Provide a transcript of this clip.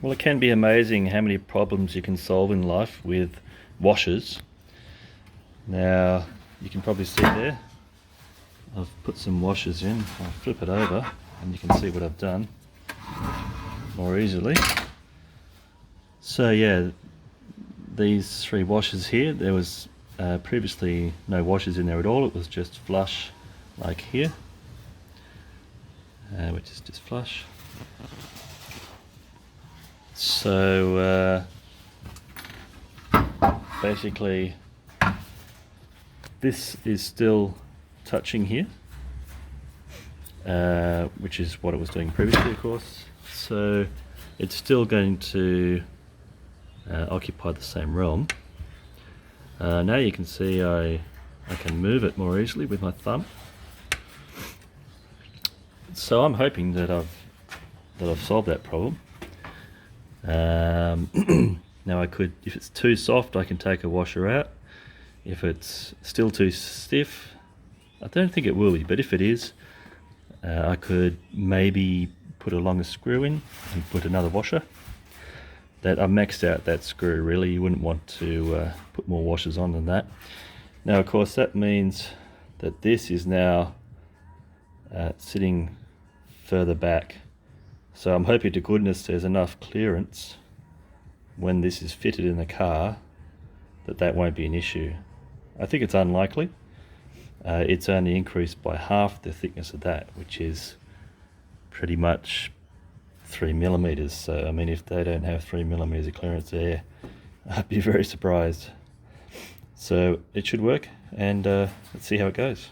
Well, it can be amazing how many problems you can solve in life with washers. Now, you can probably see there, I've put some washers in. I'll flip it over and you can see what I've done more easily. So yeah, these three washers here, there was previously no washers in there at all. It was just flush like here, which is just flush. So basically this is still touching here, which is what it was doing previously, of course. So it's still going to occupy the same realm. Now you can see I can move it more easily with my thumb. So I'm hoping that I've solved that problem. Now I could, if it's too soft, I can take a washer out. If it's still too stiff, I don't think it will be, but if it is, I could maybe put a longer screw in and put another washer. That I've maxed out that screw really. You wouldn't want to put more washers on than that. Now of course that means that this is now sitting further back. So I'm hoping to goodness there's enough clearance when this is fitted in the car that won't be an issue. I think it's unlikely. It's only increased by half the thickness of that, which is pretty much 3mm. So I mean, if they don't have 3mm of clearance there, I'd be very surprised. So it should work, and let's see how it goes.